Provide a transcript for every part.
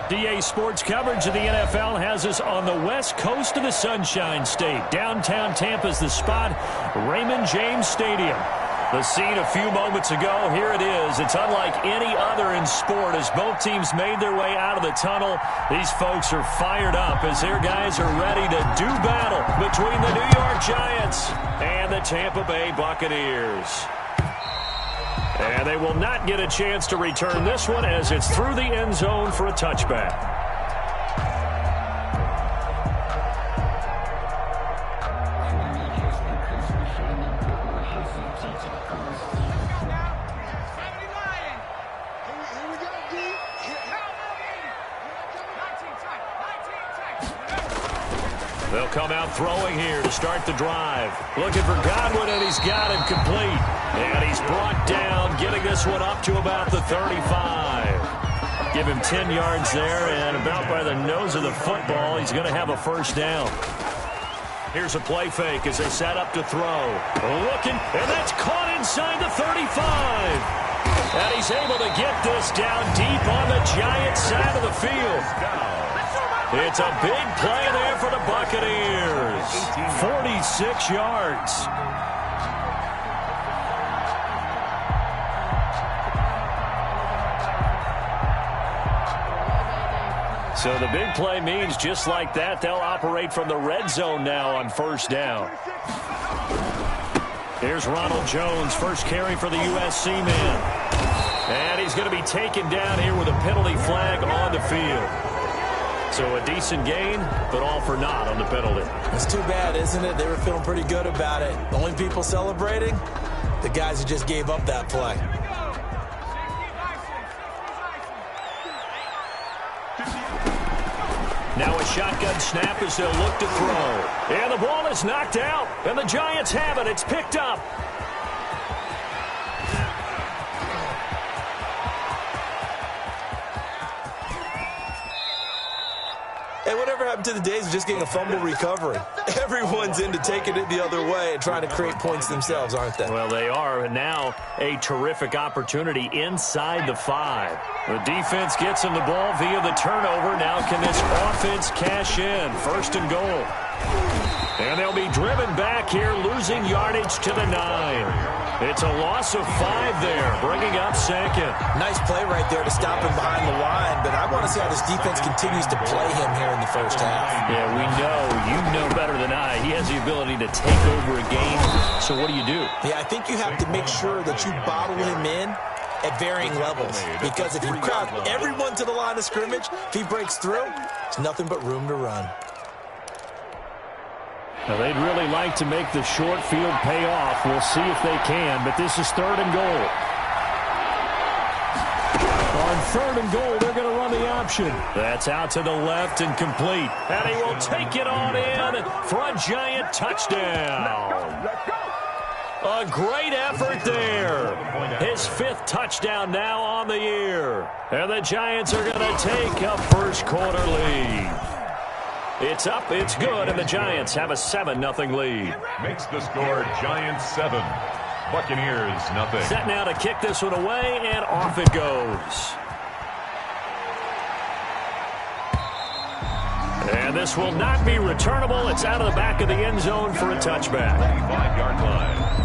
DA Sports coverage of the NFL has us on the west coast of the Sunshine State. Downtown Tampa's the spot, Raymond James Stadium. The scene a few moments ago, here it is. It's unlike any other in sport as both teams made their way out of the tunnel. These folks are fired up as their guys are ready to do battle between the New York Giants and the Tampa Bay Buccaneers. And they will not get a chance to return this one as it's through the end zone for a touchback. They'll come out throwing here to start the drive. Looking for Godwin, and he's got him complete. And he's brought down, getting this one up to about the 35. Give him 10 yards there, and about by the nose of the football, he's going to have a first down. Here's a play fake as they set up to throw. Looking, and that's caught inside the 35. And he's able to get this down deep on the Giants side of the field. It's a big play there for the Buccaneers. 46 yards. So the big play means just like that, they'll operate from the red zone now on first down. Here's Ronald Jones, first carry for the USC man. And he's going to be taken down here with a penalty flag on the field. So a decent gain, but all for naught on the penalty. It's too bad, isn't it? They were feeling pretty good about it. The only people celebrating, the guys who just gave up that play. Now a shotgun snap as they'll look to throw. And the ball is knocked out, and the Giants have it. It's picked up. Hey, whatever happened to the days of just getting a fumble recovery? Everyone's into taking it the other way and trying to create points themselves, aren't they? Well, they are, and now a terrific opportunity inside the 5. The defense gets him the ball via the turnover. Now can this offense cash in? First and goal. And they'll be driven back here, losing yardage to the 9. It's a loss of 5 there, bringing up second. Nice play right there to stop him behind the line, but I want to see how this defense continues to play him here in the first half. Yeah, we know. You know better than I. He has the ability to take over a game. So what do you do? Yeah, I think you have to make sure that you bottle him in at varying levels, because if you crowd everyone to the line of scrimmage, if he breaks through, it's nothing but room to run. Now, they'd really like to make the short field pay off. We'll see if they can, but this is third and goal. On third and goal, they're going to run the option. That's out to the left and complete. And he will take it on in for a Giant touchdown. A great effort there. His 5th touchdown now on the year. And the Giants are going to take a first quarter lead. It's up, it's good, and the Giants have a 7-0 lead. Makes the score Giants 7, Buccaneers 0. Set now to kick this one away, and off it goes. And this will not be returnable. It's out of the back of the end zone for a touchback. 25-yard line.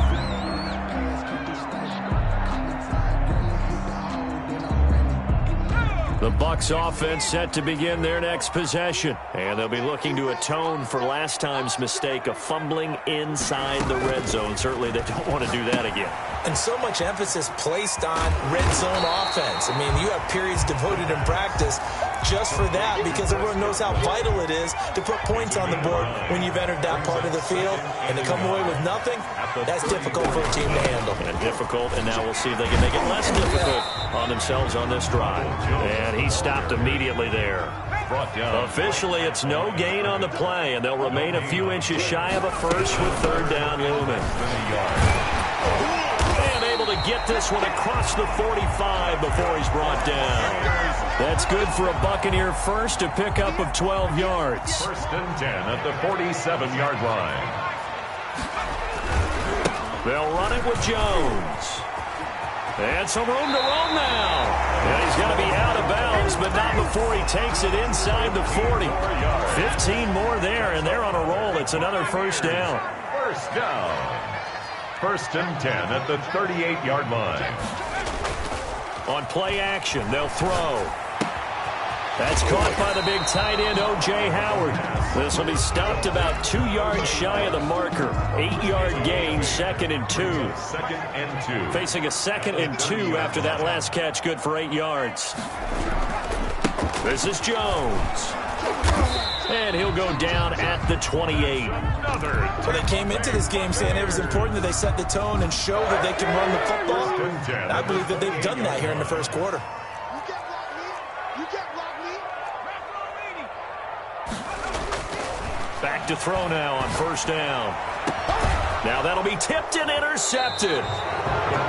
The Bucs offense set to begin their next possession. And they'll be looking to atone for last time's mistake of fumbling inside the red zone. Certainly they don't want to do that again. And so much emphasis placed on red zone offense. I mean, you have periods devoted in practice just for that, because everyone knows how vital it is to put points on the board when you've entered that part of the field. And to come away with nothing, that's difficult for a team to handle. And difficult, and now we'll see if they can make it less difficult on themselves on this drive. And he stopped immediately there. Officially, it's no gain on the play, and they'll remain a few inches shy of a first with third down looming. And able to get this one across the 45 before he's brought down. That's good for a Buccaneer first, to pick up of 12 yards. First and 10 at the 47-yard line. They'll run it with Jones. And some room to roam now. And he's going to be out of bounds yards, but not before he takes it inside the 40. 15 more there, and they're on a roll. It's another first down. First down. First and 10 at the 38-yard line. On play action, they'll throw. That's caught by the big tight end, O.J. Howard. This will be stopped about 2 yards shy of the marker. 8-yard gain, 2nd and 2. 2nd and 2. Facing a 2nd and 2 after that last catch, good for 8 yards. This is Jones. And he'll go down at the 28. So they came into this game saying it was important that they set the tone and show that they can run the football. And I believe that they've done that here in the first quarter. Back to throw now on first down. Now that'll be tipped and intercepted.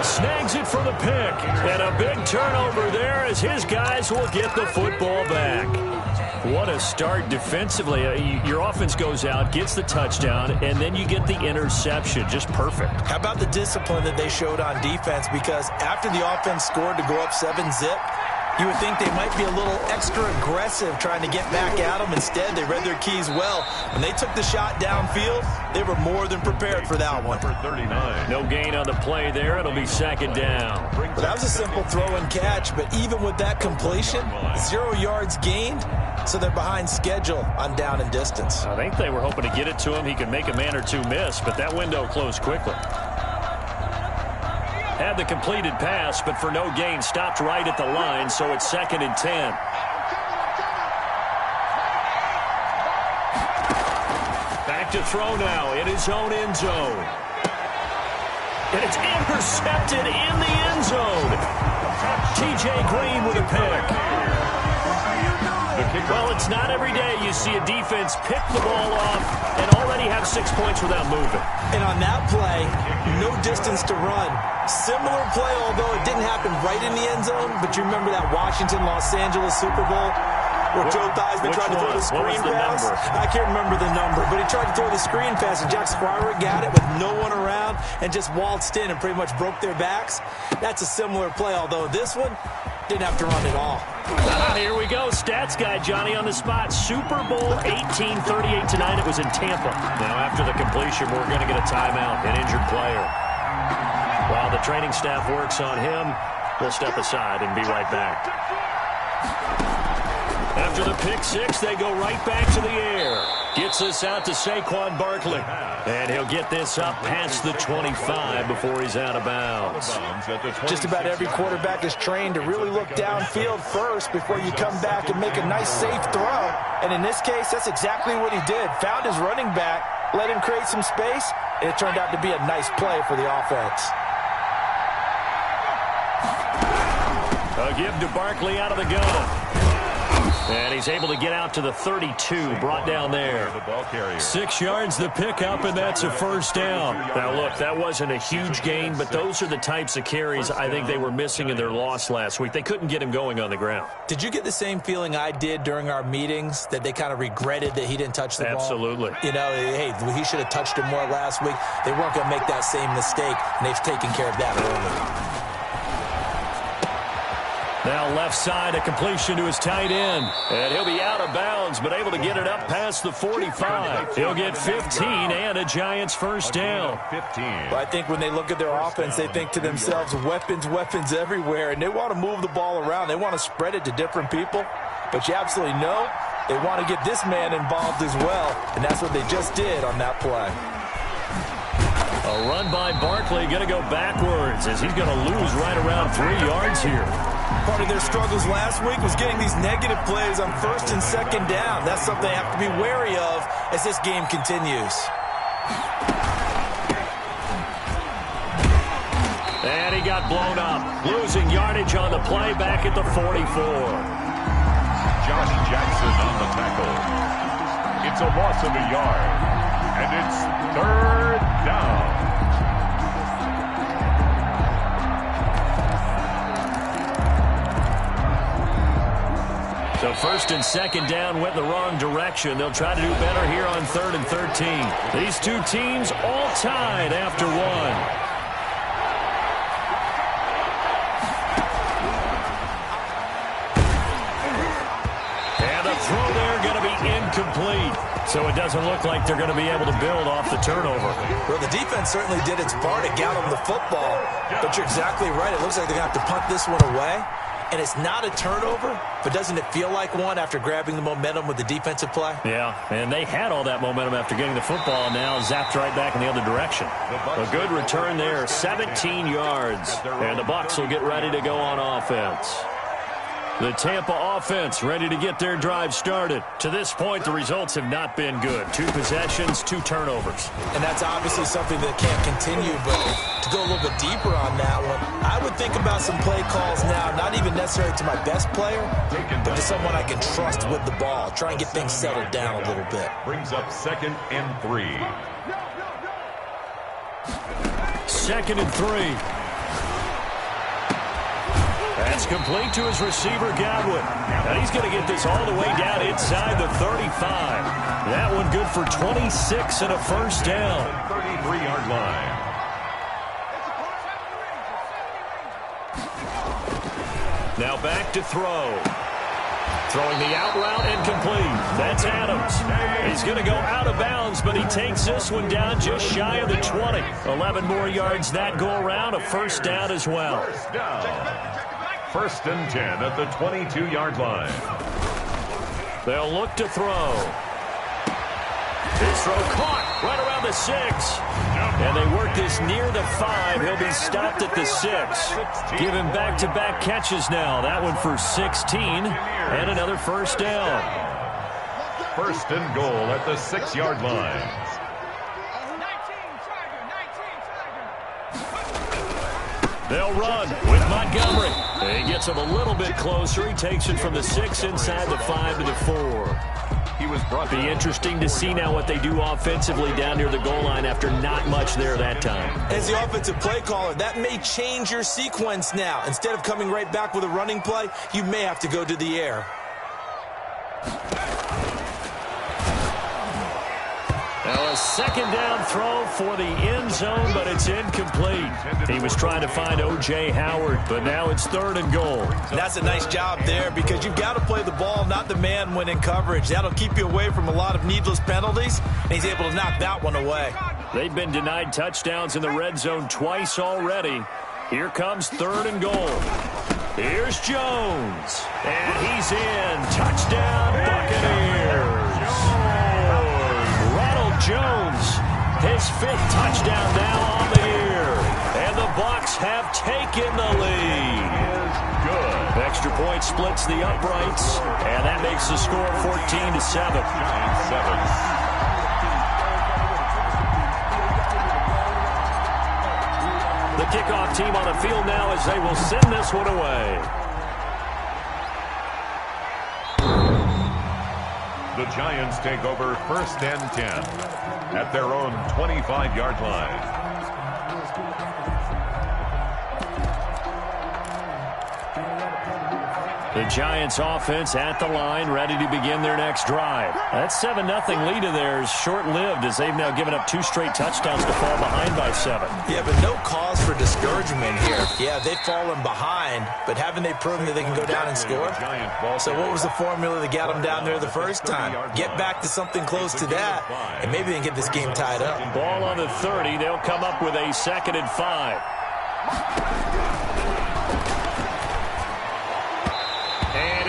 Snags it for the pick. And a big turnover there as his guys will get the football back. What a start defensively. Your offense goes out, gets the touchdown, and then you get the interception. Just perfect. How about the discipline that they showed on defense? Because after the offense scored to go up 7-zip, you would think they might be a little extra aggressive trying to get back at them. Instead, they read their keys well. When they took the shot downfield, they were more than prepared for that one. No gain on the play there. It'll be 2nd down. Well, that was a simple throw and catch, but even with that completion, 0 yards gained, so they're behind schedule on down and distance. I think they were hoping to get it to him. He could make a man or two miss, but that window closed quickly. Had the completed pass, but for no gain, stopped right at the line, so it's 2nd and 10. Back to throw now in his own end zone. And it's intercepted in the end zone. T.J. Green with a pick. Well, it's not every day you see a defense pick the ball off and already have 6 points without moving. And on that play, no distance to run. Similar play, although it didn't happen right in the end zone, but you remember that Washington-Los Angeles Super Bowl where Joe Theismann tried to throw the screen pass? I can't remember the number, but he tried to throw the screen pass, and Jack Squire got it with no one around and just waltzed in and pretty much broke their backs. That's a similar play, although this one didn't have to run at all. Here we go. Stats guy Johnny on the spot. Super Bowl 1838 tonight. It was in Tampa. Now after the completion, we're going to get a timeout, an injured player. While the training staff works on him, we'll step aside and be right back. After the pick six, they go right back to the air. Gets this out to Saquon Barkley. And he'll get this up past the 25 before he's out of bounds. Just about every quarterback is trained to really look downfield first before you come back and make a nice, safe throw. And in this case, that's exactly what he did. Found his running back, let him create some space, and it turned out to be a nice play for the offense. A give to Barkley out of the gun. And he's able to get out to the 32, brought down there. 6 yards the pickup, and that's a first down. Now, look, that wasn't a huge gain, but those are the types of carries I think they were missing in their loss last week. They couldn't get him going on the ground. Did you get the same feeling I did during our meetings, that they kind of regretted that he didn't touch the ball? Absolutely. You know, hey, he should have touched it more last week. They weren't going to make that same mistake, and they've taken care of that early. Now left side, a completion to his tight end. And he'll be out of bounds, but able to get it up past the 45. He'll get 15 and a Giants first down. Well, I think when they look at their offense, they think to themselves, weapons, weapons everywhere. And they want to move the ball around. They want to spread it to different people. But you absolutely know they want to get this man involved as well. And that's what they just did on that play. A run by Barkley, going to go backwards as he's going to lose right around 3 yards here. Part of their struggles last week was getting these negative plays on first and second down. That's something they have to be wary of as this game continues. And he got blown up, losing yardage on the play back at the 44. Josh Jackson on the tackle. It's a loss of a yard, and it's 3rd down. So first and second down went the wrong direction. They'll try to do better here on 3rd and 13. These two teams all tied after one. throw there going to be incomplete. So it doesn't look like they're going to be able to build off the turnover. Well, the defense certainly did its part to get them the football. But you're exactly right. It looks like they're going to have to punt this one away. And it's not a turnover, but doesn't it feel like one after grabbing the momentum with the defensive play? Yeah, and they had all that momentum after getting the football, and now zapped right back in the other direction. A good return there, 17 yards. And the Bucs will get ready to go on offense. The Tampa offense ready to get their drive started. To this point, the results have not been good. 2 possessions, 2 turnovers. And that's obviously something that can't continue, but to go a little bit deeper on that one, I would think about some play calls now, not even necessarily to my best player, but to someone I can trust with the ball. Try and get things settled down a little bit. Brings up 2nd and 3. 2nd and 3. That's complete to his receiver, Godwin. And he's going to get this all the way down inside the 35. That one good for 26 and a first down. 33-yard line. Now back to throw. Throwing the out route and complete. That's Adams. He's going to go out of bounds, but he takes this one down just shy of the 20. 11 more yards that go around. A first down as well. First down. 1st and 10 at the 22-yard line. They'll look to throw. His throw caught right around the 6. And they work this near the 5. He'll be stopped at the 6. Give him back-to-back catches now. That one for 16 and another first down. 1st and goal at the 6-yard line. They'll run with Montgomery. He gets him a little bit closer. He takes it from the 6 inside the 5 to the 4. He was brought. Be interesting to see now what they do offensively down near the goal line after not much there that time. As the offensive play caller, that may change your sequence now. Instead of coming right back with a running play, you may have to go to the air. Now a 2nd down throw for the end zone, but it's incomplete. He was trying to find O.J. Howard, but now it's 3rd and goal. And that's a nice job there because you've got to play the ball, not the man when in coverage. That'll keep you away from a lot of needless penalties, and he's able to knock that one away. They've been denied touchdowns in the red zone twice already. Here comes 3rd and goal. Here's Jones, and he's in. Touchdown, Buccaneers. Jones, his 5th touchdown now on the year. And the Bucs have taken the lead. Good. Extra point splits the uprights, and that makes the score 14-7. Giants 7. The kickoff team on the field now as they will send this one away. The Giants take over 1st and 10 at their own 25-yard line. The Giants offense at the line, ready to begin their next drive. That 7-0 lead of theirs short-lived as they've now given up 2 straight touchdowns to fall behind by 7. Yeah, but no cause for discouragement here. Yeah, they've fallen behind, but haven't they proven that they can go down and score? So what was the formula that got them down there the first time? Get back to something close to that, and maybe they can get this game tied up. Ball on the 30. They'll come up with a 2nd and 5.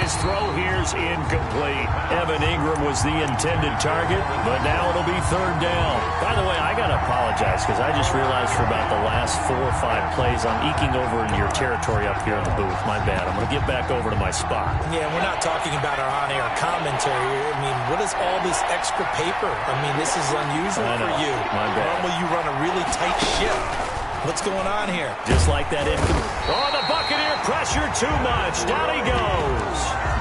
His throw here's incomplete. Evan Ingram was the intended target, but now it'll be 3rd down. By the way, I got to apologize because I just realized for about the last 4 or 5 plays I'm eking over into your territory up here in the booth. My bad. I'm going to get back over to my spot. Yeah, we're not talking about our on-air commentary here. I mean, what is all this extra paper? I mean, this is unusual for you. My bad. Normally you run a really tight ship. What's going on here? Just like that. Oh, the Buccaneer pressure too much. Down he goes.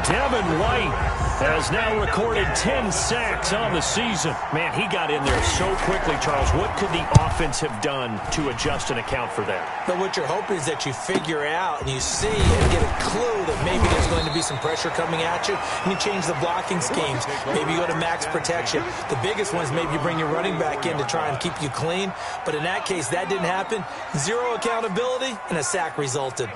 Devin White has now recorded 10 sacks on the season. Man, he got in there so quickly, Charles. What could the offense have done to adjust and account for that? But what you're hoping is that you figure out and you see and get a clue that maybe there's going to be some pressure coming at you, and you change the blocking schemes. Maybe you go to max protection. The biggest one is maybe you bring your running back in to try and keep you clean. But in that case, that didn't happen. 0 accountability, and a sack resulted.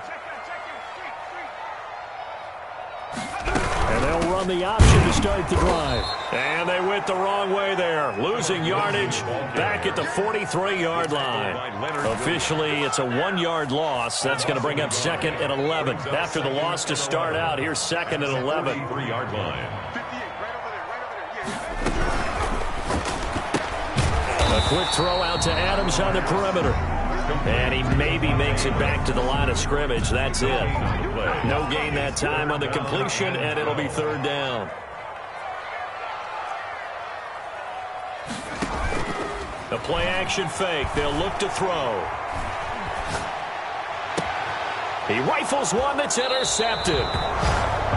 And they'll run on the option to start the drive. And they went the wrong way there, losing yardage back at the 43-yard line. Officially, it's a 1-yard loss. That's going to bring up 2nd and 11. After the loss to start out, here's 2nd and 11. 3-yard line. A quick throw out to Adams on the perimeter. And he maybe makes it back to the line of scrimmage. That's it. No gain that time on the completion, and it'll be 3rd down. A play-action fake. They'll look to throw. He rifles one that's intercepted.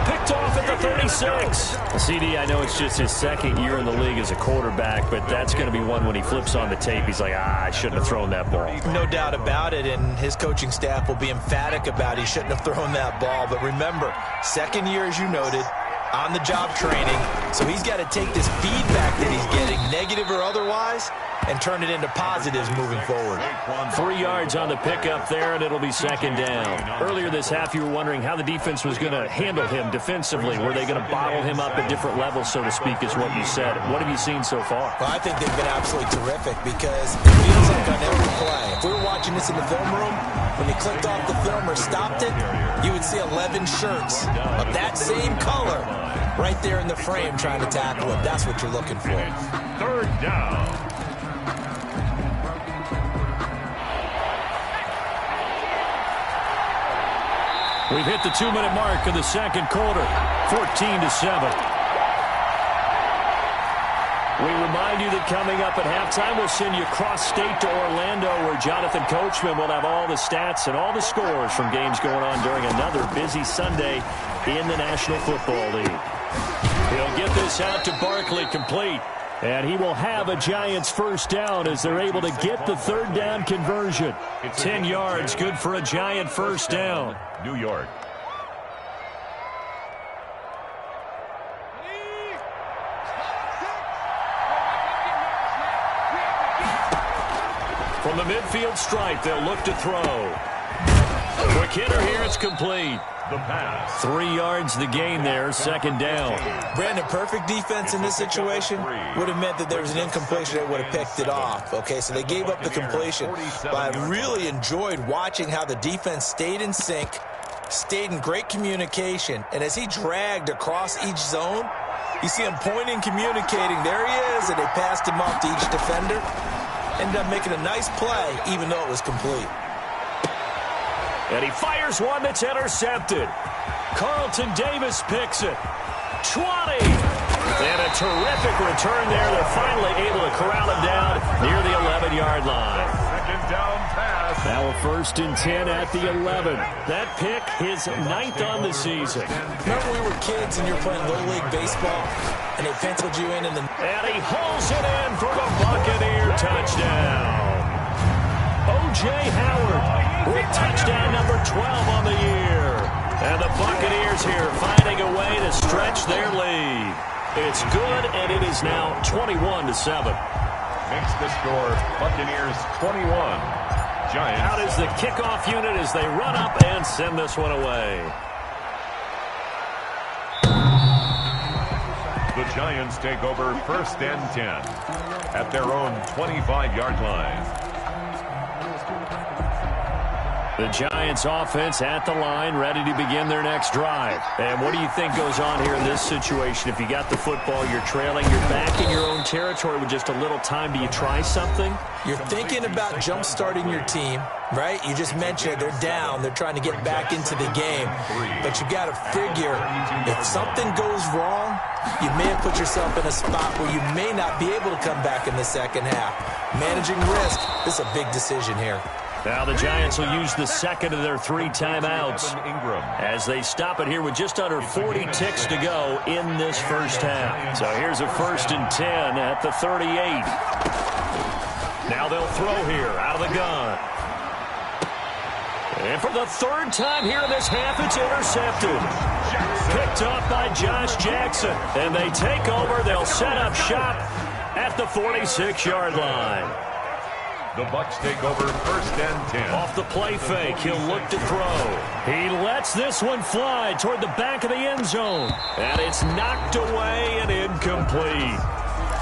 Picked off at the 36. CD, I know it's just his 2nd year in the league as a quarterback, but that's going to be one when he flips on the tape. He's like, I shouldn't have thrown that ball. No doubt about it, and his coaching staff will be emphatic about he shouldn't have thrown that ball. But remember, 2nd year, as you noted, on-the-job training, so he's got to take this feedback that he's getting, negative or otherwise, and turn it into positives moving forward. 3 yards on the pickup there, and it'll be 2nd down. Earlier this half, you were wondering how the defense was going to handle him defensively. Were they going to bottle him up at different levels, so to speak, is what you said. What have you seen so far? Well, I think they've been absolutely terrific because it feels like on every play. If we were watching this in the film room, when you clicked off the film or stopped it, you would see 11 shirts of that same color right there in the frame trying to tackle him. That's what you're looking for. 3rd down. We've hit the 2-minute mark of the 2nd quarter, 14-7. We remind you that coming up at halftime, we'll send you cross-state to Orlando, where Jonathan Coachman will have all the stats and all the scores from games going on during another busy Sunday in the National Football League. He'll get this out to Barkley, complete. And he will have a Giants 1st down as they're able to get the 3rd down conversion. 10 yards, good for a Giant 1st down. New York. From the midfield stripe, they'll look to throw. Quick hitter here, it's complete. The pass. 3 yards the gain there, 2nd down. Brandon, perfect defense in this situation would have meant that there was an incompletion that would have picked it off. Okay, so they gave up the completion. But I really enjoyed watching how the defense stayed in sync, stayed in great communication, and as he dragged across each zone, you see him pointing, communicating. There he is, and they passed him off to each defender. Ended up making a nice play, even though it was complete. And he fires one that's intercepted. Carlton Davis picks it. 20. And a terrific return there. They're finally able to corral him down near the 11-yard line. 2nd down pass. Now a 1st and 10 at the 11. That pick, his 9th on the season. Remember we were kids and you were playing Little League Baseball, and they penciled you in the... And he hauls it in for the Buccaneer touchdown. O.J. Howard with touchdown number 12 on the year. And the Buccaneers here finding a way to stretch their lead. It's good, and it is now 21-7. Makes the score Buccaneers 21. Giants. Out is the kickoff unit as they run up and send this one away. The Giants take over 1st and 10 at their own 25-yard line. The Giants offense at the line, ready to begin their next drive. And what do you think goes on here in this situation? If you got the football, you're trailing, you're back in your own territory with just a little time. Do you try something? You're thinking about jump-starting your team, right? You just mentioned they're down. They're trying to get back into the game. But you got to figure, if something goes wrong, you may have put yourself in a spot where you may not be able to come back in the 2nd half. Managing risk, this is a big decision here. Now the Giants will use the 2nd of their 3 timeouts as they stop it here with just under 40 ticks to go in this 1st half. So here's a 1st and 10 at the 38. Now they'll throw here out of the gun. And for the 3rd time here in this half, it's intercepted. Picked up by Josh Jackson. And they take over. They'll set up shop at the 46-yard line. The Bucs take over 1st and 10. Off the play fake, he'll look to throw. He lets this one fly toward the back of the end zone. And it's knocked away and incomplete.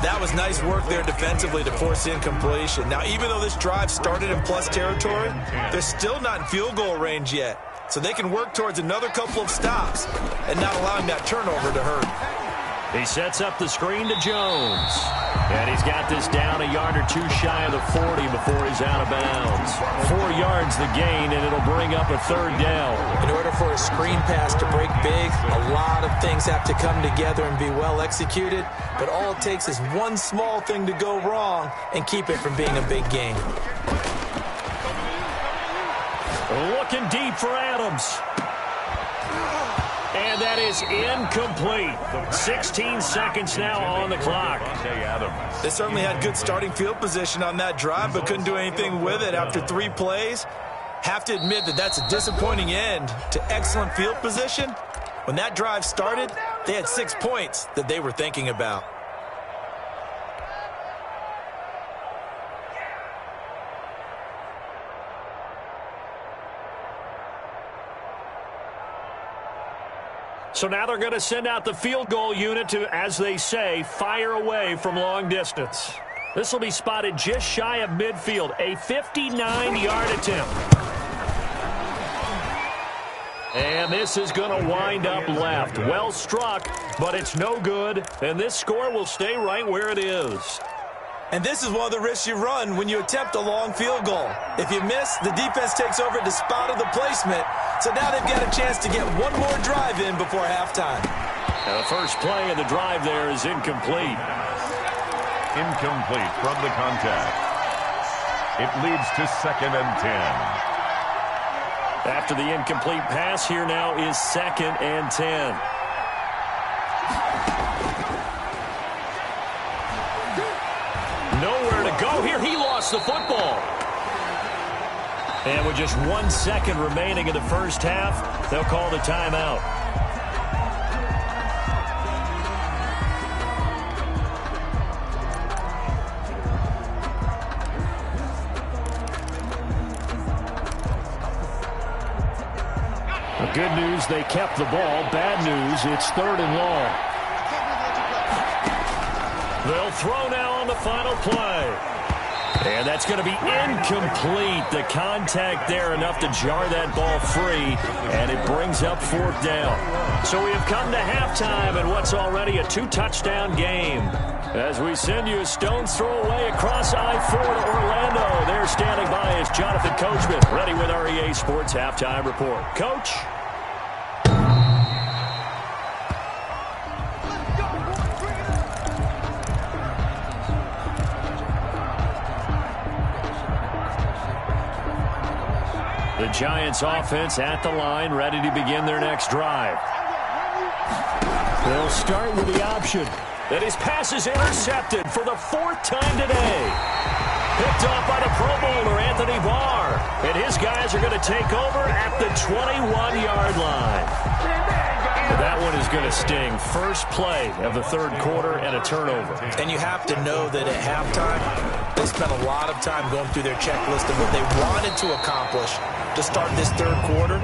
That was nice work there defensively to force incompletion. Now, even though this drive started in plus territory, they're still not in field goal range yet. So they can work towards another couple of stops and not allowing that turnover to hurt. He sets up the screen to Jones. And he's got this down a yard or two shy of the 40 before he's out of bounds. 4 yards the gain, and it'll bring up a 3rd down. In order for a screen pass to break big, a lot of things have to come together and be well executed. But all it takes is one small thing to go wrong and keep it from being a big gain. Looking deep for Adams. And that is incomplete. 16 seconds now on the clock. They certainly had good starting field position on that drive, but couldn't do anything with it after 3 plays. Have to admit that that's a disappointing end to excellent field position. When that drive started, they had 6 points that they were thinking about. So now they're going to send out the field goal unit to, as they say, fire away from long distance. This will be spotted just shy of midfield, a 59-yard attempt. And this is going to wind up left. Well struck, but it's no good, and this score will stay right where it is. And this is one of the risks you run when you attempt a long field goal. If you miss, the defense takes over at the spot of the placement. So now they've got a chance to get one more drive in before halftime. Now the first play of the drive there is incomplete. Incomplete from the contact. It leads to 2nd and 10. After the incomplete pass, here now is 2nd and 10. Nowhere to go here. He lost the football. And with just 1 second remaining in the first half, they'll call the timeout. The good news, they kept the ball. Bad news, it's 3rd and long. They'll throw now on the final play. And that's going to be incomplete. The contact there enough to jar that ball free, and it brings up 4th down. So we have come to halftime in what's already a 2-touchdown game. As we send you a stone's throw away across I-4 to Orlando. There standing by is Jonathan Coachman, ready with our EA Sports Halftime Report. Coach? The Giants offense at the line, ready to begin their next drive. They'll start with the option. And his pass is intercepted for the 4th time today. Picked off by the Pro Bowler, Anthony Barr. And his guys are going to take over at the 21-yard line. That one is going to sting. First play of the 3rd quarter and a turnover. And you have to know that at halftime, they spent a lot of time going through their checklist of what they wanted to accomplish to start this 3rd quarter.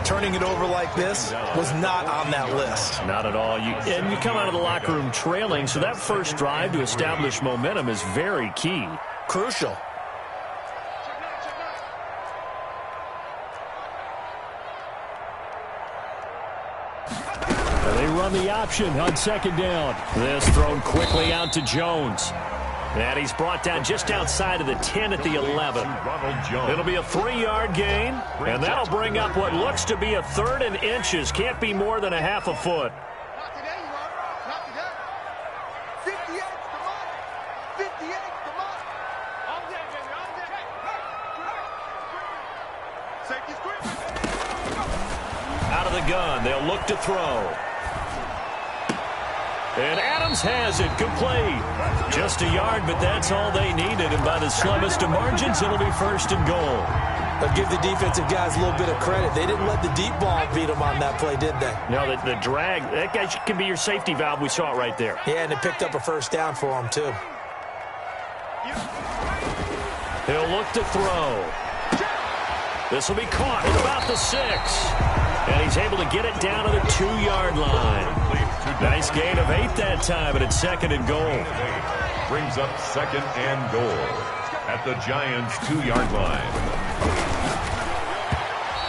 Turning it over like this was not on that list. Not at all. And you come out of the locker room trailing, so that first drive to establish momentum is very key. Crucial. They run the option on 2nd down. This thrown quickly out to Jones. And he's brought down just outside of the 10 at the 11. It'll be a 3-yard gain, and that'll bring up what looks to be a 3rd and inches. Can't be more than a half a foot. Out of the gun, they'll look to throw. And Adams has it, complete. Just a yard, but that's all they needed. And by the slimmest of margins, it'll be 1st and goal. But give the defensive guys a little bit of credit. They didn't let the deep ball beat them on that play, did they? No, the drag, that guy can be your safety valve. We saw it right there. Yeah, and it picked up a 1st down for them, too. He'll look to throw. This will be caught at about the 6. And he's able to get it down to the 2-yard line. Nice gain of 8 that time, and it's 2nd and goal. Brings up 2nd and goal at the Giants' 2-yard line.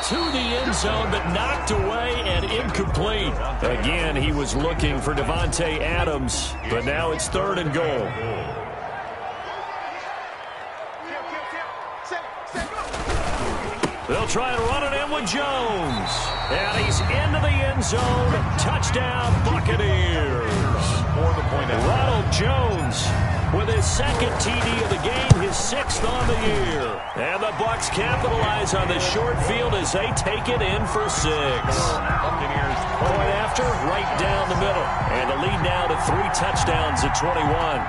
To the end zone, but knocked away and incomplete. Again, he was looking for Devontae Adams, but now it's 3rd and goal. They'll try and run it in with Jones. And he's into the end zone. Touchdown, Buccaneers. Ronald Jones with his 2nd TD of the game, his 6th on the year. And the Bucs capitalize on the short field as they take it in for 6. Buccaneers Point after, right down the middle. And the lead now to 3 touchdowns at 21.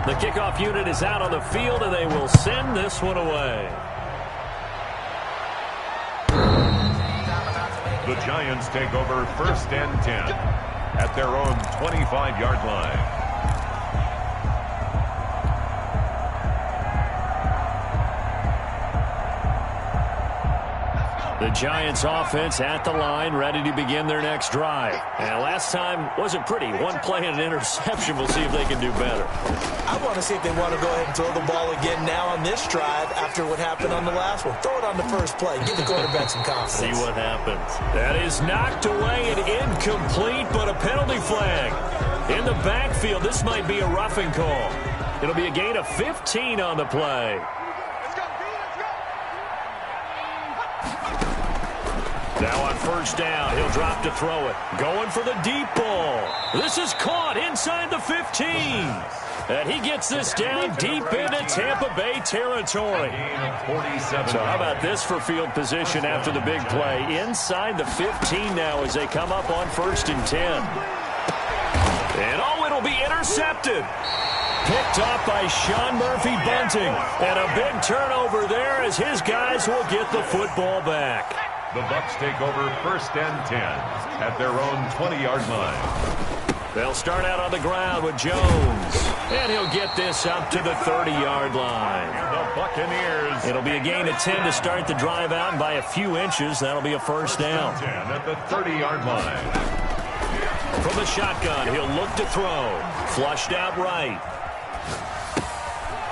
The kickoff unit is out on the field, and they will send this one away. The Giants take over 1st and 10 at their own 25-yard line. The Giants offense at the line, ready to begin their next drive. And last time wasn't pretty. One play and an interception. We'll see if they can do better. I want to see if they want to go ahead and throw the ball again now on this drive after what happened on the last one. Throw it on the first play. Give the quarterback some confidence. See what happens. That is knocked away and incomplete, but a penalty flag. In the backfield, this might be a roughing call. It'll be a gain of 15 on the play. Now on 1st down, he'll drop to throw it. Going for the deep ball. This is caught inside the 15. And he gets this down deep into Tampa Bay territory. So how about this for field position after the big play? Inside the 15 now as they come up on 1st and 10. And oh, it'll be intercepted. Picked off by Sean Murphy Bunting. And a big turnover there as his guys will get the football back. The Bucs take over 1st and 10 at their own 20-yard line. They'll start out on the ground with Jones. And he'll get this up to the 30-yard line. The Buccaneers. It'll be a gain of 10 to start the drive out, and by a few inches, that'll be a 1st down. 10 at the 30-yard line. From the shotgun, he'll look to throw. Flushed out right.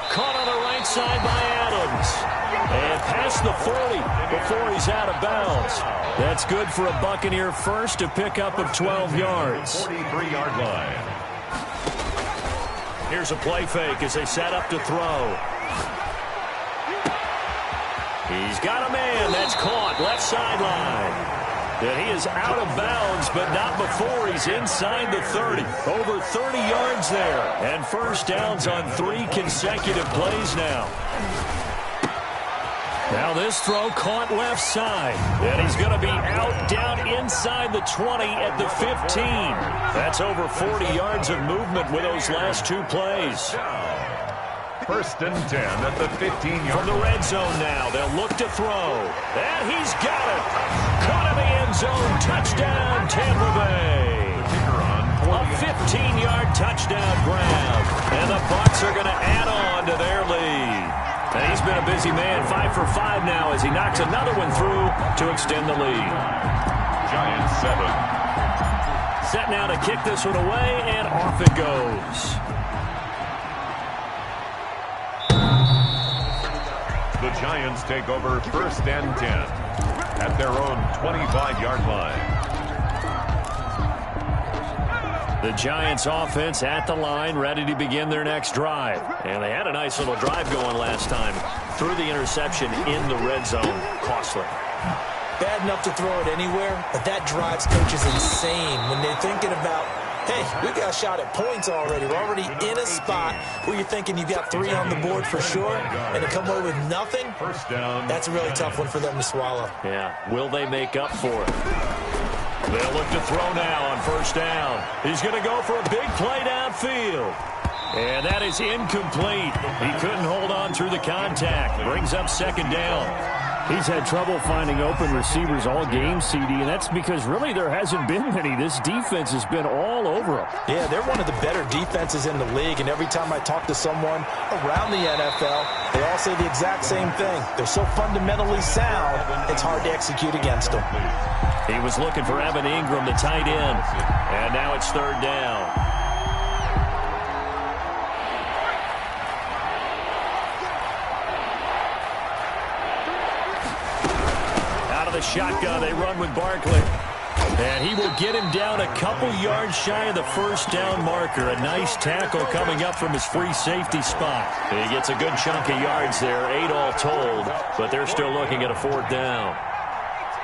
Caught on the right side by Adams. And past the 40 before he's out of bounds. That's good for a Buccaneer first to pick up of 12 yards. 43-yard line. Here's a play fake as they set up to throw. He's got a man. That's caught. Left sideline. And he is out of bounds, but not before he's inside the 30. Over 30 yards there. And 1st downs on 3 consecutive plays now. Now this throw caught left side. And he's going to be out down inside the 20 at the 15. That's over 40 yards of movement with those last 2 plays. 1st and 10 at the 15-yard From the red zone now, they'll look to throw. And he's got it. Caught in the end zone. Touchdown, Tampa Bay. A 15-yard touchdown grab. And the Bucs are going to add on to their lead. And he's been a busy man, 5 for 5 now as he knocks another one through to extend the lead. Giants 7. Set now to kick this one away, and off it goes. The Giants take over 1st and 10 at their own 25-yard line. The Giants offense at the line, ready to begin their next drive. And they had a nice little drive going last time. Threw the interception in the red zone. Costly. Bad enough to throw it anywhere, but that drives coaches insane when they're thinking about, hey, we got a shot at points already. We're already in a spot where you're thinking you've got 3 on the board for sure, and to come away with nothing, 1st down. that's a really tough one for them to swallow. Yeah, will they make up for it? They'll look to throw now on 1st down. He's going to go for a big play downfield. And that is incomplete. He couldn't hold on through the contact. Brings up 2nd down. He's had trouble finding open receivers all game, CD, and that's because really there hasn't been many. This defense has been all over him. Yeah, they're one of the better defenses in the league, and every time I talk to someone around the NFL, they all say the exact same thing. They're so fundamentally sound, it's hard to execute against them. He was looking for Evan Ingram, the tight end, and now it's third down. Shotgun, they run with Barkley. And he will get him down a couple yards shy of the first down marker. A nice tackle coming up from his free safety spot. He gets a good chunk of yards there, 8 all told, but they're still looking at a fourth down.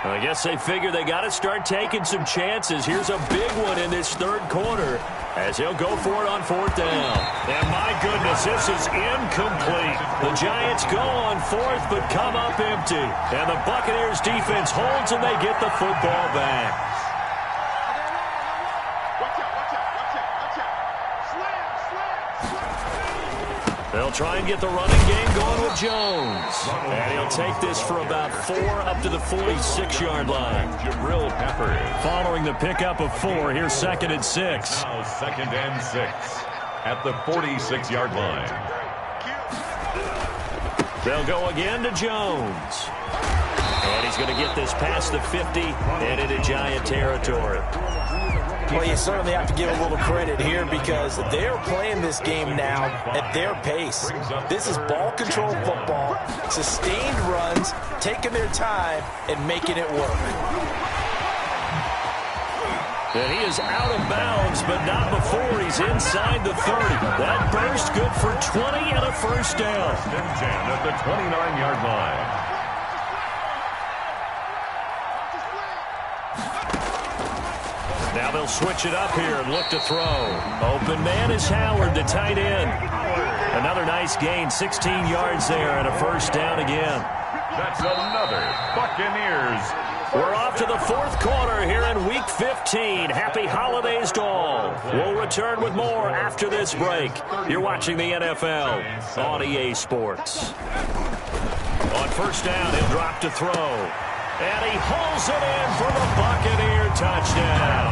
I guess they figure they got to start taking some chances. Here's a big one in this third quarter as he'll go for it on fourth down. And my goodness, this is incomplete. The Giants go on fourth but come up empty. And the Buccaneers defense holds and they get the football back. They'll try and get the running game going with Jones. And he'll take this for about 4 up to the 46-yard line. Jabril Peppers. Following the pickup of 4, here's 2nd and 6. Now 2nd and 6 at the 46-yard line. They'll go again to Jones. And he's going to get this past the 50 and into Giant territory. Well, you certainly have to give a little credit here because they're playing this game now at their pace. This is ball control football, sustained runs, taking their time, and making it work. And he is out of bounds, but not before he's inside the 30. That burst good for 20 and a first down. 1st and 10 at the 29-yard line. Now they'll switch it up here and look to throw. Open man is Howard, the tight end. Another nice gain, 16 yards there and a first down again. That's another Buccaneers. We're off to the fourth quarter here in Week 15. Happy holidays to all. We'll return with more after this break. You're watching the NFL on EA Sports. On first down, he'll drop to throw. And he hauls it in for the Buccaneer touchdown.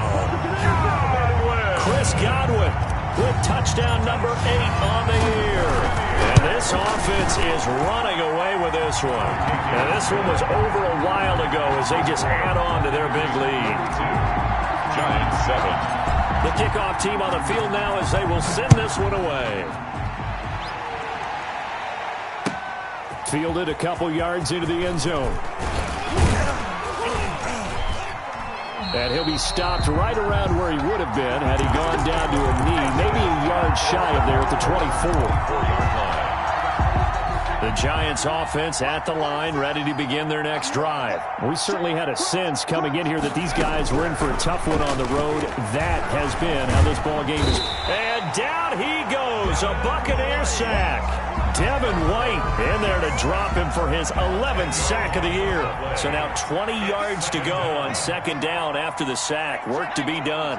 Chris Godwin with touchdown number 8 on the year. And this offense is running away with this one. And this one was over a while ago as they just add on to their big lead. Giants 7. The kickoff team on the field now as they will send this one away. Fielded a couple yards into the end zone. And he'll be stopped right around where he would have been had he gone down to a knee, maybe a yard shy of there at the 24. 4-yard line. The Giants offense at the line, ready to begin their next drive. We certainly had a sense coming in here that these guys were in for a tough one on the road. That has been how this ball game is. And down he goes, a Buccaneer sack. Devin White in there to drop him for his 11th sack of the year. So now 20 yards to go on second down after the sack. Work to be done.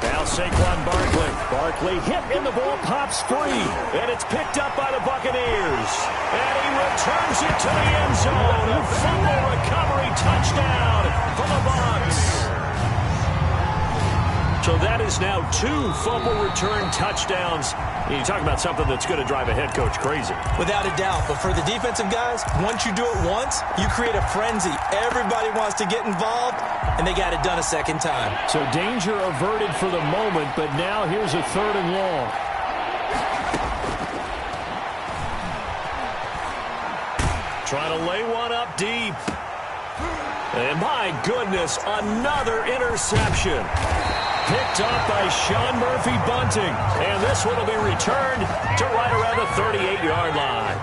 Now Saquon Barkley. Barkley hit and the ball pops free. And it's picked up by the Buccaneers. And he returns it to the end zone. A fumble recovery touchdown for the Bucs. So that is now 2 fumble return touchdowns. You talk about something that's going to drive a head coach crazy. Without a doubt. But for the defensive guys, once you do it once, you create a frenzy. Everybody wants to get involved, and they got it done a second time. So danger averted for the moment, but now here's a 3rd and long. Trying to lay one up deep. And my goodness, another interception. Picked up by Sean Murphy-Bunting. And this one will be returned to right around the 38-yard line.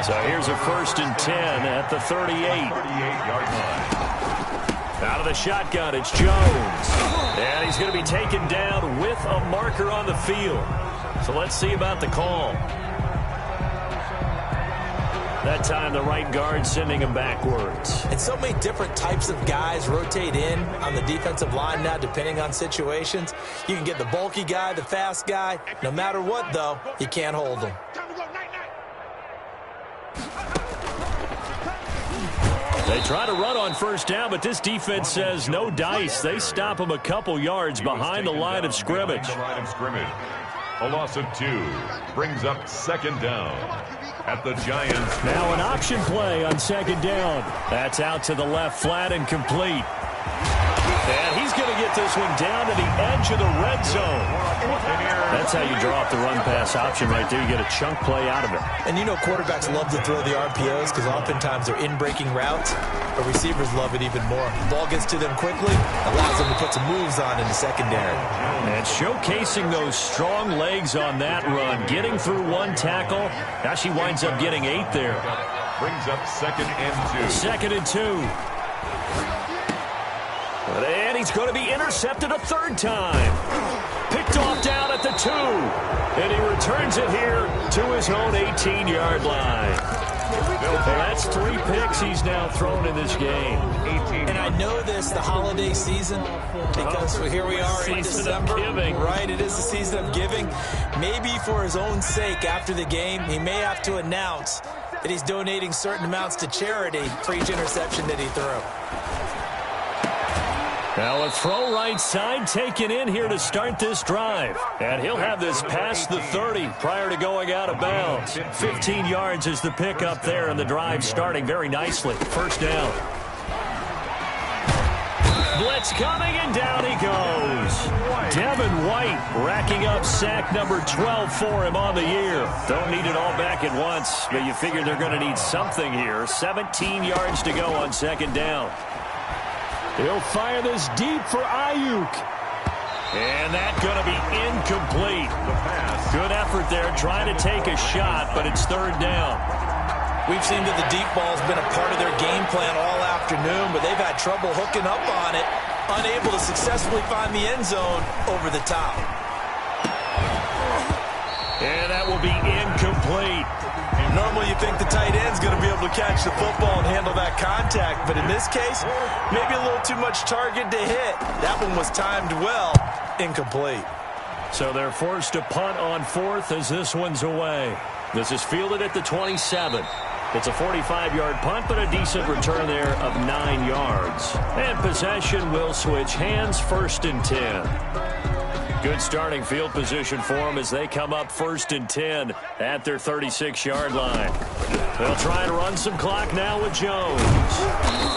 So here's a 1st and 10 at the 38. 38-yard line. Out of the shotgun, it's Jones. And he's going to be taken down with a marker on the field. So let's see about the call. That time, the right guard sending him backwards. And so many different types of guys rotate in on the defensive line now, depending on situations. You can get the bulky guy, the fast guy. No matter what, though, you can't hold them. They try to run on first down, but this defense says no dice. They stop them a couple yards behind the line of scrimmage. A loss of 2 brings up second down at the Giants. Now an option play on second down. That's out to the left, flat and complete. And he's going to get this one down to the edge of the red zone. That's how you draw up the run-pass option right there. You get a chunk play out of it. And you know quarterbacks love to throw the RPOs because oftentimes they're in-breaking routes, but receivers love it even more. The ball gets to them quickly, allows them to put some moves on in the secondary. And showcasing those strong legs on that run, getting through one tackle. Now she winds up getting 8 there. Brings up second and 2. Second and 2. And he's going to be intercepted a third time. Picked off down at the 2. And he returns it here to his own 18-yard line. Well, that's 3 picks he's now thrown in this game. And I know this, the holiday season, because here we are in December. Right, it is the season of giving. Maybe for his own sake after the game, he may have to announce that he's donating certain amounts to charity for each interception that he threw. Now a throw right side taken in here to start this drive. And he'll have this past the 30 prior to going out of bounds. 15 yards is the pickup there, and the drive starting very nicely. First down. Blitz coming, and down he goes. Devin White racking up sack number 12 for him on the year. Don't need it all back at once, but you figure they're going to need something here. 17 yards to go on second down. He'll fire this deep for Ayuk. And that's going to be incomplete. Good effort there, trying to take a shot, but it's third down. We've seen that the deep ball's been a part of their game plan all afternoon, but they've had trouble hooking up on it, unable to successfully find the end zone over the top. And that will be incomplete. Normally you think the tight end's going to be able to catch the football and handle that contact, but in this case, maybe a little too much target to hit. That one was timed well. Incomplete. So they're forced to punt on fourth as this one's away. This is fielded at the 27. It's a 45-yard punt, but a decent return there of 9 yards. And possession will switch hands, first and 10. Good starting field position for them as they come up first and 10 at their 36-yard line. They'll try and run some clock now with Jones.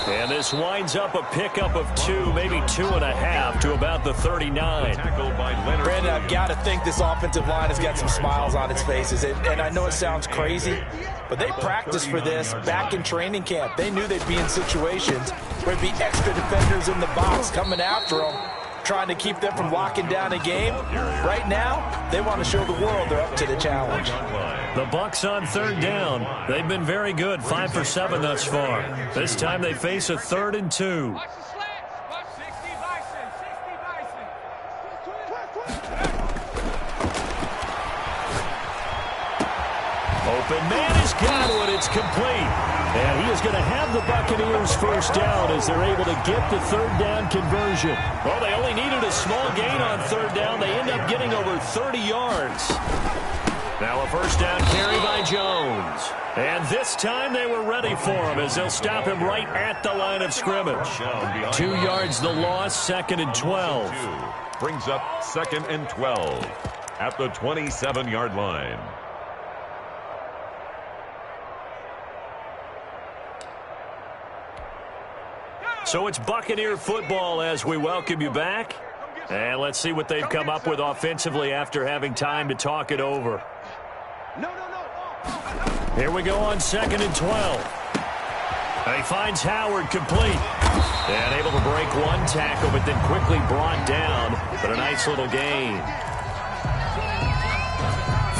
And this winds up a pickup of 2, maybe 2.5 to about the 39. Brandon, I've got to think this offensive line has got some smiles on its faces. And I know it sounds crazy, but they practiced for this back in training camp. They knew they'd be in situations where there'd be extra defenders in the box coming after them, trying to keep them from locking down a game. Right now, they want to show the world they're up to the challenge. The Bucs on third down. They've been very good, 5 for 7 thus far. This time they face a 3rd and 2. Open man is Godwin. It's complete. And he is going to have the Buccaneers first down as they're able to get the third down conversion. Well, they only needed a small gain on third down. They end up getting over 30 yards. Now a first down carry by Jones. And this time they were ready for him as they'll stop him right at the line of scrimmage. 2 yards the loss, 2nd and 12. Brings up 2nd and 12 at the 27-yard line. So it's Buccaneer football as we welcome you back. And let's see what they've come up with offensively after having time to talk it over. Here we go on 2nd and 12. And he finds Howard complete. And able to break one tackle, but then quickly brought down. But a nice little gain.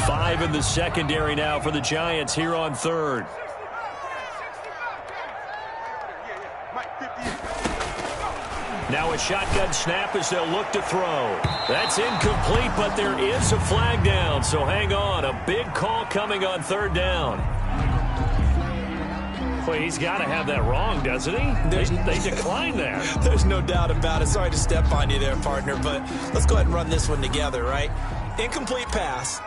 5 in the secondary now for the Giants here on third. Now a shotgun snap as they'll look to throw. That's incomplete, but there is a flag down, so hang on. A big call coming on third down. Well, he's got to have that wrong, doesn't he? They declined that. There's no doubt about it. Sorry to step on you there, partner, but let's go ahead and run this one together, right? Incomplete pass.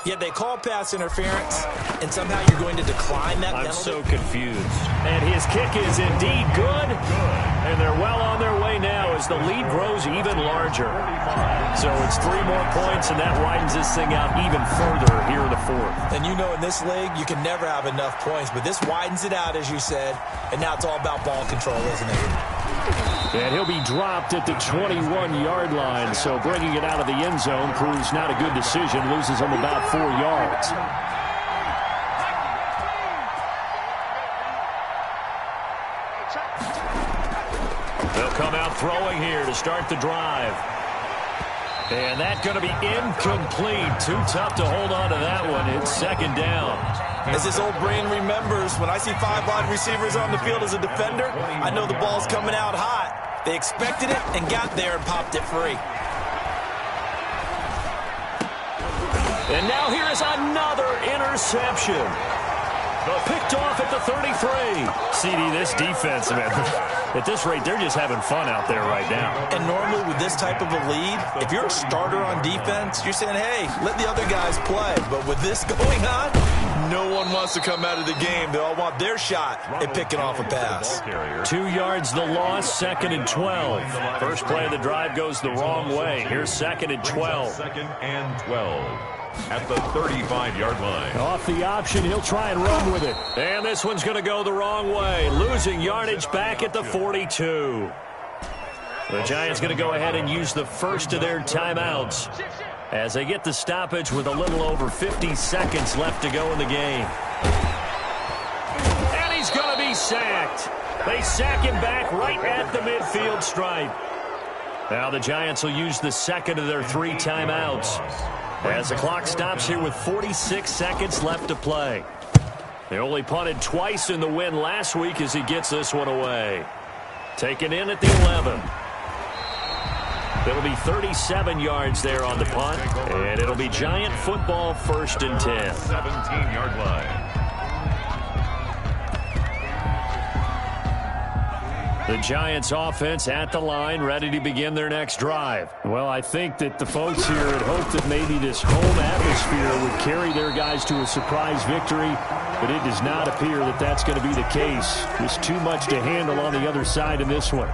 Yeah, they call pass interference, and somehow you're going to decline that penalty. I'm so confused. And his kick is indeed good. And they're well on their way now as the lead grows even larger. So it's 3 more points, and that widens this thing out even further here in the fourth. And you know in this league, you can never have enough points, but this widens it out, as you said, and now it's all about ball control, isn't it? And he'll be dropped at the 21-yard line, so bringing it out of the end zone proves not a good decision, loses him about 4 yards. They'll come out throwing here to start the drive. And that's going to be incomplete. Too tough to hold on to that one. It's second down. As this old brain remembers, when I see 5 wide receivers on the field as a defender, I know the ball's coming out hot. They expected it and got there and popped it free. And now here is another interception. Picked off at the 33. CD, this defense, man, at this rate, they're just having fun out there right now. And normally with this type of a lead, if you're a starter on defense, you're saying, hey, let the other guys play. But with this going on, no one wants to come out of the game. They all want their shot at picking off a pass. 2 yards the loss, 2nd and 12. First play of the drive goes the wrong way. Here's 2nd and 12. 2nd and 12 at the 35-yard line. Off the option, he'll try and run with it. And this one's going to go the wrong way, losing yardage back at the 42. The Giants going to go ahead and use the first of their timeouts as they get the stoppage with a little over 50 seconds left to go in the game. And he's going to be sacked. They sack him back right at the midfield stripe. Now the Giants will use the second of their 3 timeouts as the clock stops here with 46 seconds left to play. They only punted twice in the win last week as he gets this one away. Taken in at the 11. It'll be 37 yards there on the punt, and it'll be Giant football, 1st and 10. 17-yard line. The Giants offense at the line, ready to begin their next drive. Well, I think that the folks here had hoped that maybe this home atmosphere would carry their guys to a surprise victory, but it does not appear that that's going to be the case. Just too much to handle on the other side in this one.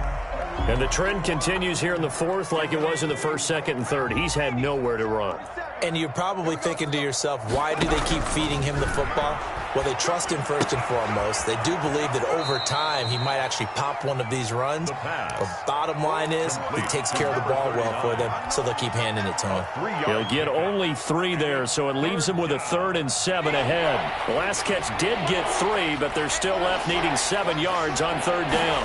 And the trend continues here in the fourth like it was in the 1st, 2nd, and 3rd. He's had nowhere to run. And you're probably thinking to yourself, why do they keep feeding him the football? Well, they trust him first and foremost. They do believe that over time he might actually pop one of these runs. The bottom line is he takes care of the ball well for them, so they'll keep handing it to him. He'll get only 3 there, so it leaves him with a 3rd and 7 ahead. The last catch did get 3, but they're still left needing 7 yards on 3rd down.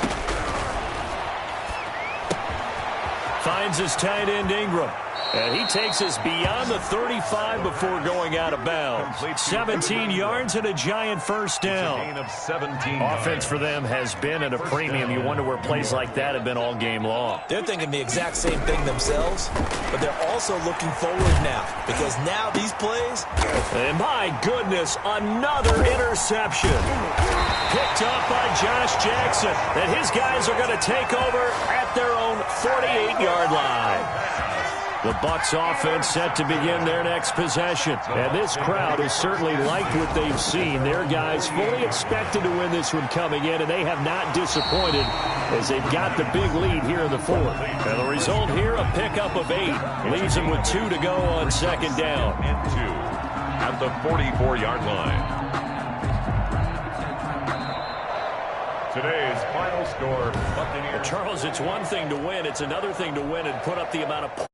Finds his tight end Ingram. And he takes us beyond the 35 before going out of bounds. 17 yards and a Giant 1st down. Offense for them has been at a premium. You wonder where plays like that have been all game long. They're thinking the exact same thing themselves, but they're also looking forward now because now these plays. And my goodness, another interception. Picked up by Josh Jackson. And his guys are going to take over at their own 48-yard line. The Bucs offense set to begin their next possession. And this crowd has certainly liked what they've seen. Their guys fully expected to win this one coming in, and they have not disappointed as they've got the big lead here in the 4th. And the result here, a pickup of 8. Leaves them with 2 to go on 2nd down. And 2 at the 44-yard line. Today's final score, Buccaneers. Charles, it's one thing to win. It's another thing to win and put up the amount of